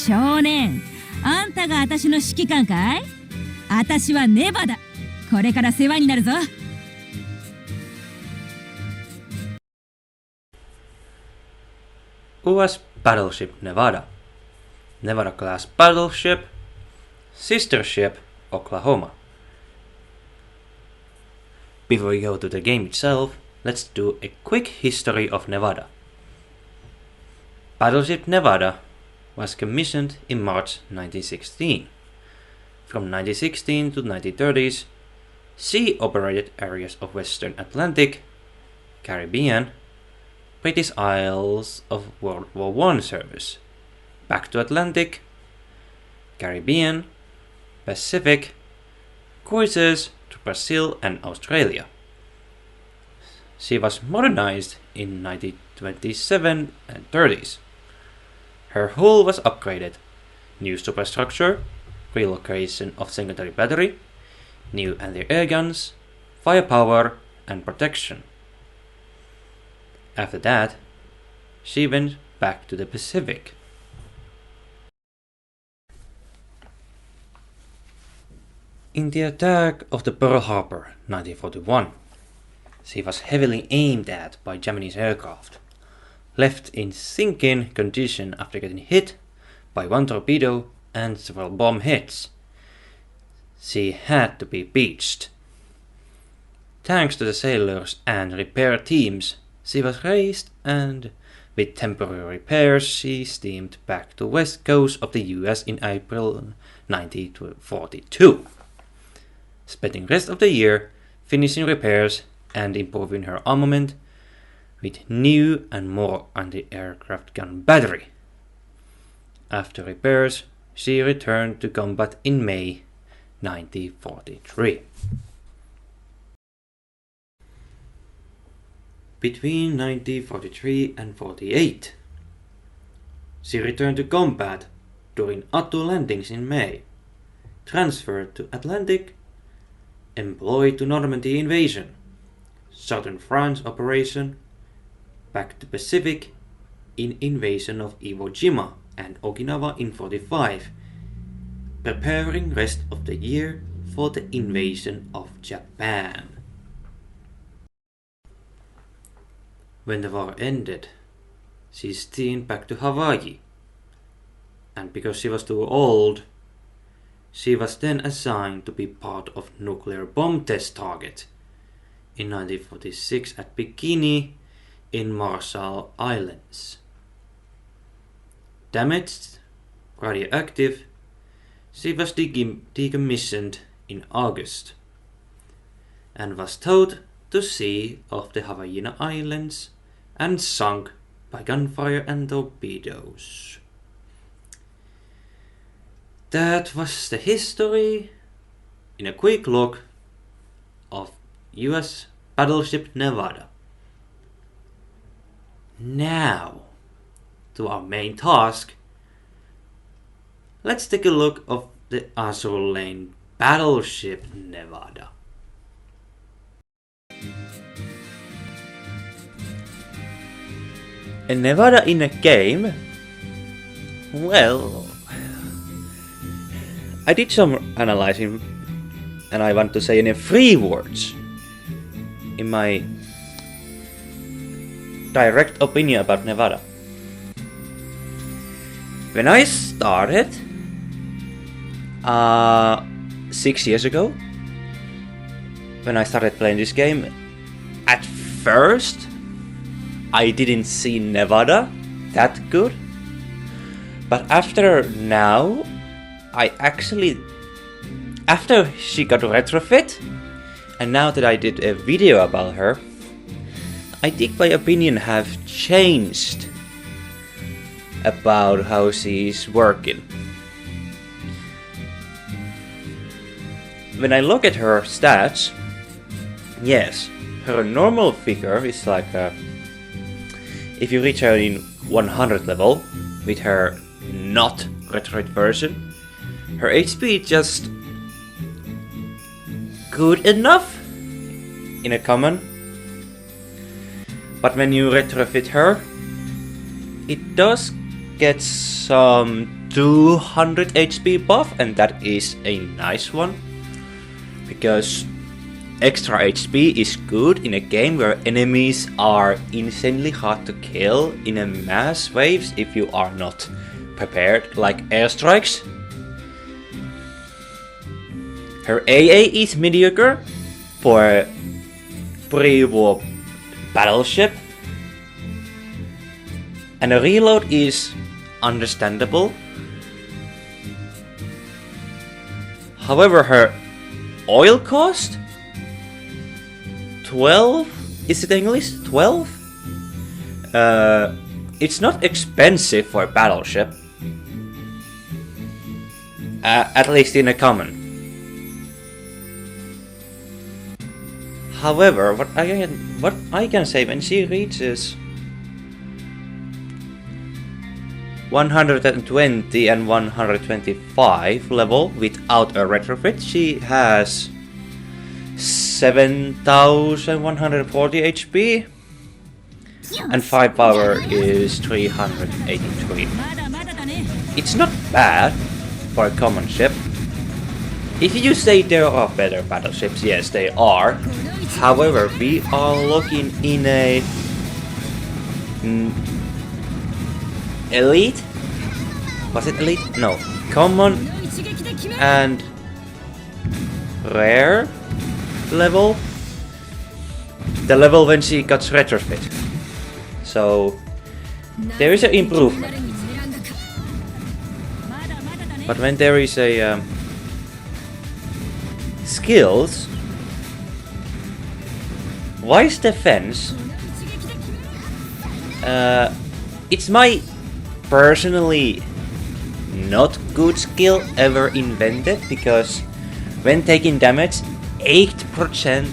少年、あんたが私の指揮官かい？私はネバだ。これから世話になるぞ。Who was Battleship Nevada? Nevada-class battleship, sister ship Oklahoma. Before we go to the game itself, let's do a quick history of Nevada. Battleship Nevada was commissioned in March 1916. From 1916 to 1930s, she operated areas of Western Atlantic, Caribbean, British Isles of World War I service, back to Atlantic, Caribbean, Pacific, cruises to Brazil and Australia. She was modernized in 1927 and 30s. Her hull was upgraded, new superstructure, relocation of secondary battery, new anti-air guns, firepower and protection. After that, she went back to the Pacific. In the attack of the Pearl Harbor 1941, she was heavily aimed at by Japanese aircraft, left in sinking condition after getting hit by one torpedo and several bomb hits. She had to be beached. Thanks to the sailors and repair teams, she was raised, and with temporary repairs she steamed back to west coast of the US in April 1942, spending rest of the year finishing repairs and improving her armament with new and more anti-aircraft gun battery. After repairs, she returned to combat in May 1943. Between 1943 and 48, she returned to combat during Azur landings in May, transferred to Atlantic, employed to Normandy invasion, southern France operation, back to Pacific in invasion of Iwo Jima and Okinawa in 45, preparing rest of the year for the invasion of Japan. When the war ended, she steamed back to Hawaii, and because she was too old, she was then assigned to be part of nuclear bomb test target in 1946 at Bikini in Marshall Islands. Damaged, radioactive, she was decommissioned in August and was towed to sea off the Hawaiian Islands and sunk by gunfire and torpedoes. That was the history in a quick look of US Battleship Nevada. Now, to our main task. Let's take a look of the Azur Lane Battleship Nevada. A Nevada in a game? Well, I did some analyzing and I want to say in 3 words in my direct opinion about Nevada. When I started 6 years ago, when I started playing this game, at first I didn't see Nevada that good, but after now, after she got retrofit, and now that I did a video about her, I think my opinion have changed about how she's working. When I look at her stats, yes, her normal figure is like if you reach her in 100 level with her not retrofit version, her HP is just good enough in a common. But when you retrofit her, it does get some 200 HP buff, and that is a nice one. Because extra HP is good in a game where enemies are insanely hard to kill in a mass waves if you are not prepared, like airstrikes. Her AA is mediocre for a pre-war battleship, and a reload is understandable. However, her oil cost 12? Is it English? 12? It's not expensive for a battleship. At least in a common. However, what I can say, when she reaches 120 and 125 level without a retrofit, she has 7140 HP and firepower is 383. It's not bad for a common ship. If you say there are better battleships, yes, they are. However, we are looking in a elite? Was it elite? No. Common and rare level. The level when she got retrofit. So there is an improvement. But when there is a skills, wise defense, it's my personally not good skill ever invented, because when taking damage 8%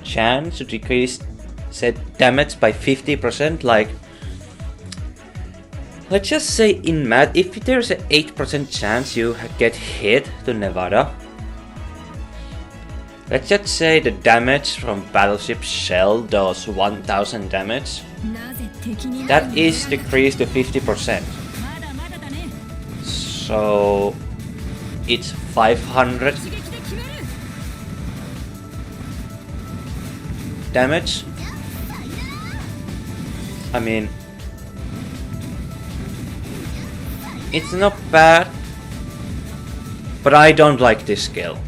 chance to decrease said damage by 50%. Like, let's just say in math, if there's an 8% chance you get hit to Nevada, let's just say the damage from battleship shell does 1000 damage. That is decreased to 50%. So it's 500 damage. I mean, it's not bad, but I don't like this skill.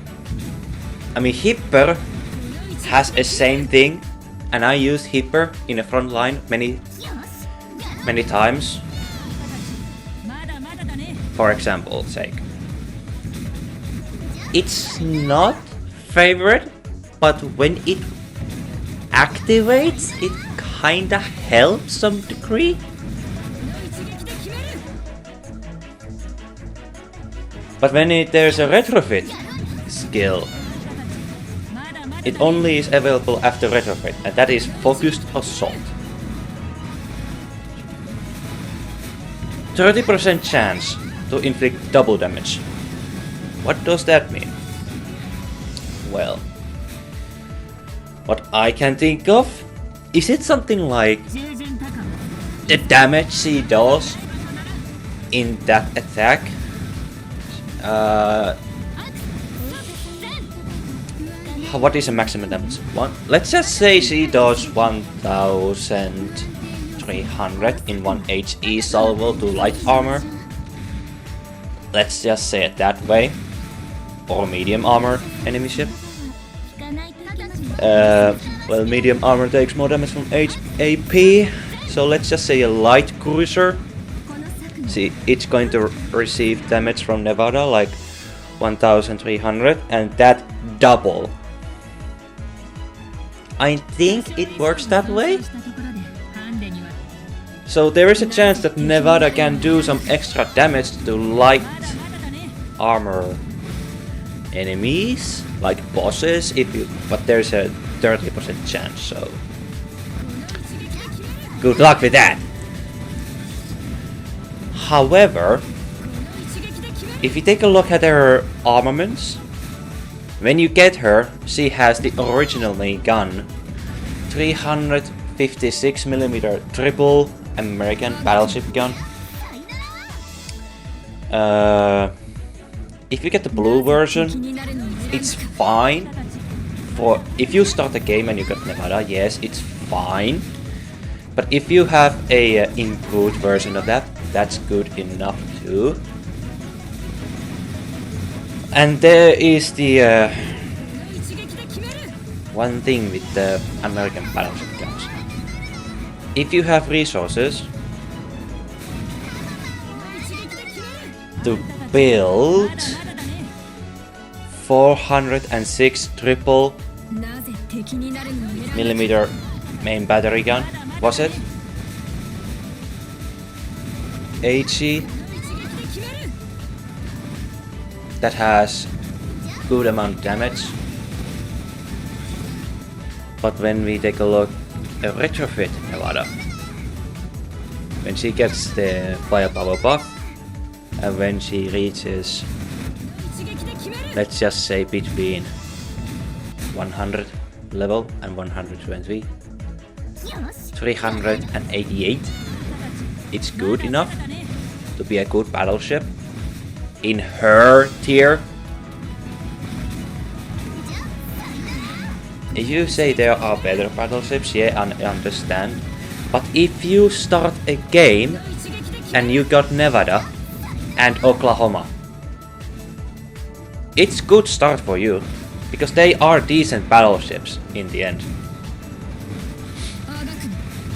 I mean, Hipper has the same thing, and I used Hipper in the front line many times. For example sake. It's not favorite, but when it activates, it kinda helps some degree. But when there's a retrofit skill, it only is available after retrofit, and that is focused assault. 30% chance to inflict double damage. What does that mean? Well, what I can think of, is it something like the damage she does in that attack? What is the maximum damage? Let's just say she does 1300 in 1 HE salvo to light armor. Let's just say it that way. Or medium armor enemy ship. Well, medium armor takes more damage from AP. So let's just say a light cruiser. See, it's going to receive damage from Nevada like 1300, and that double. I think it works that way. So there is a chance that Nevada can do some extra damage to light armor enemies, like bosses, but there's a 30% chance, so good luck with that. However, if you take a look at her armaments, when you get her, she has the original main gun, 356mm triple American battleship gun. If you get the blue version, it's fine. For if you start the game and you got Nevada, yes, it's fine. But if you have a improved version of that, that's good enough too. And there is the one thing with the American battleship guns. If you have resources to build 406 triple millimeter main battery gun, was it? HE that has good amount of damage. But when we take a look at retrofit Nevada, when she gets the firepower buff and when she reaches, let's just say between 100 level and 120, 388, it's good enough to be a good battleship in her tier. If you say there are better battleships, yeah, I understand. But if you start a game and you got Nevada and Oklahoma, it's good start for you, because they are decent battleships in the end.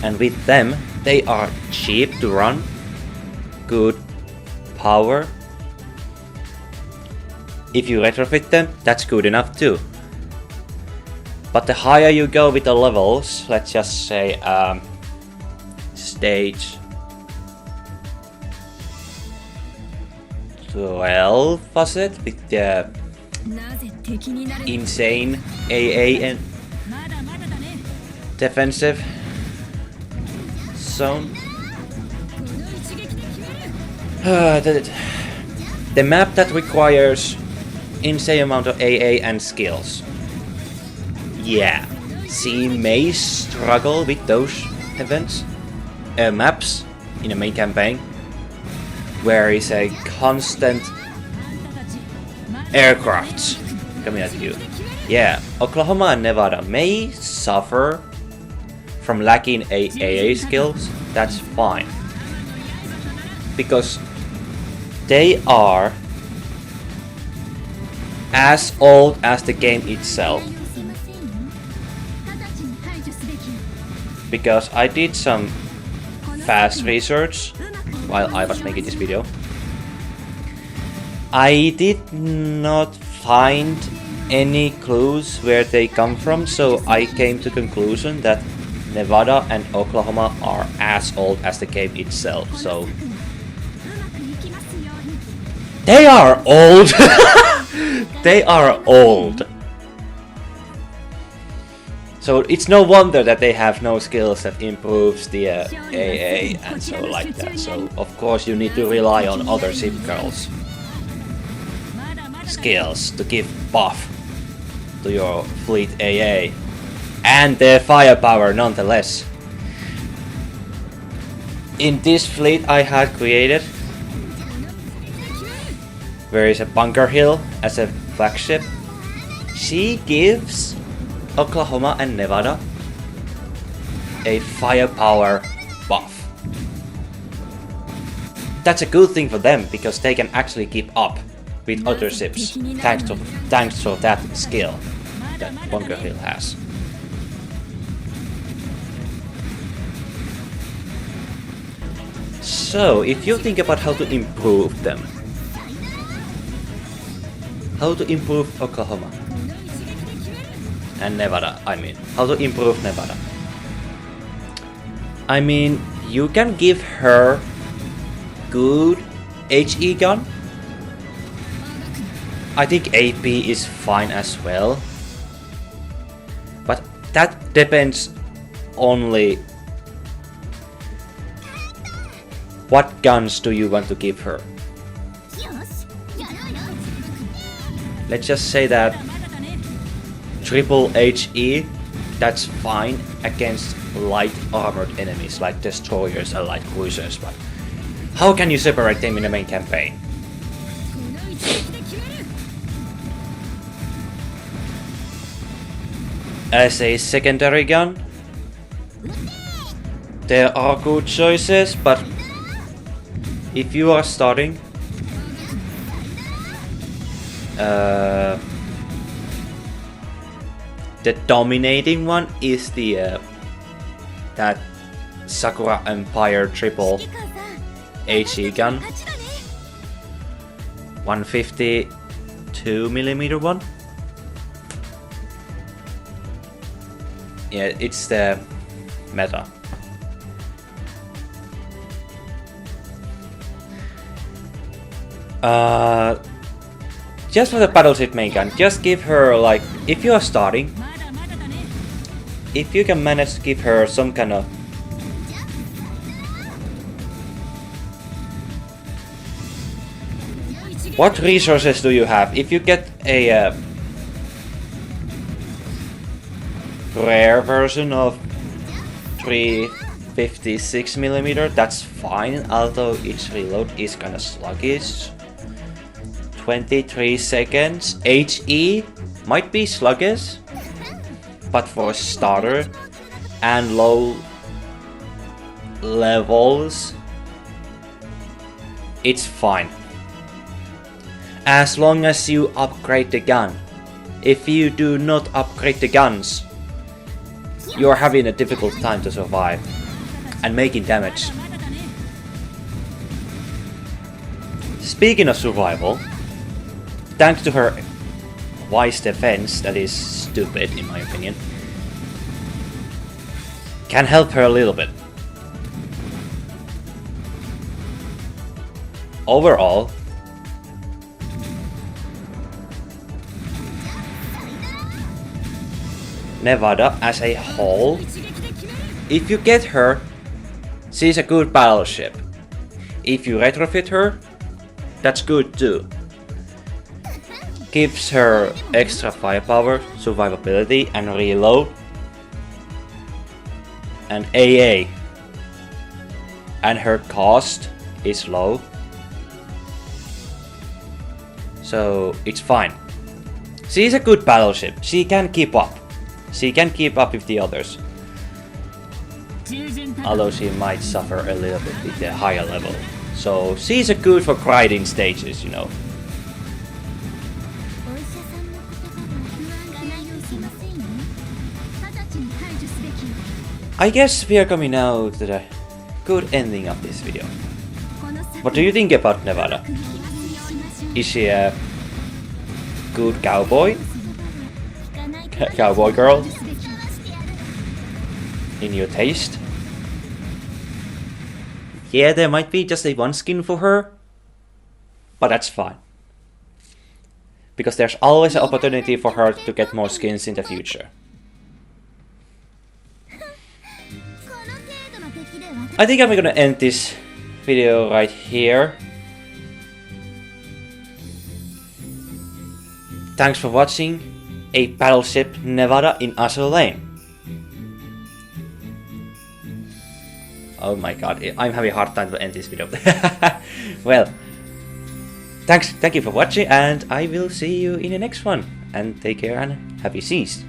And with them, they are cheap to run, good power. If you retrofit them, that's good enough too. But the higher you go with the levels, let's just say stage 12, was it? With the insane AA and defensive zone. The map that requires insane amount of AA and skills. Yeah, she may struggle with those events, maps in a main campaign, where is a constant aircrafts coming at you. Yeah, Oklahoma and Nevada may suffer from lacking AA skills, that's fine. Because they are as old as the game itself. Because I did some fast research while I was making this video. I did not find any clues where they come from, so I came to the conclusion that Nevada and Oklahoma are as old as the game itself, so they are old. They are old. So it's no wonder that they have no skills that improves the AA and so like that. So of course you need to rely on other ship girls' skills to give buff to your fleet AA and their firepower nonetheless. In this fleet I had created, there is a Bunker Hill as a flagship. She gives Oklahoma and Nevada a firepower buff. That's a good thing for them because they can actually keep up with other ships thanks to that skill that Bunker Hill has. So if you think about how to improve them, how to improve Oklahoma and Nevada, how to improve Nevada. You can give her good HE gun. I think AP is fine as well. But that depends only what guns do you want to give her. Let's just say that triple HE that's fine against light armored enemies like destroyers and light cruisers, but how can you separate them in the main campaign? As a secondary gun, there are good choices, but if you are starting, the dominating one is the that Sakura Empire triple HE gun, 152mm one. Yeah, it's the meta. Just for the battleship main gun, just give her like, if you are starting, if you can manage to give her some kind of what resources do you have? If you get a rare version of 356mm, that's fine, although its reload is kinda sluggish. 23 seconds. HE might be sluggish, but for a starter and low levels, it's fine. As long as you upgrade the gun. If you do not upgrade the guns, you're having a difficult time to survive and making damage. Speaking of survival, thanks to her wise defense, that is stupid in my opinion, can help her a little bit. Overall, Nevada as a whole, if you get her, she's a good battleship. If you retrofit her, that's good too. Gives her extra firepower, survivability and reload, and AA, and her cost is low, so it's fine. She's a good battleship, she can keep up. She can keep up with the others, although she might suffer a little bit with the higher level. So she's a good for grinding stages, you know. I guess we are coming now to the good ending of this video. What do you think about Nevada? Is she a good cowboy? Cowboy girl? In your taste? Yeah, there might be just a one skin for her, but that's fine. Because there's always an opportunity for her to get more skins in the future. I think I'm gonna end this video right here. Thanks for watching a Battleship Nevada in Azur Lane. Oh my god, I'm having a hard time to end this video. Well, thank you for watching, and I will see you in the next one. And take care and happy seas.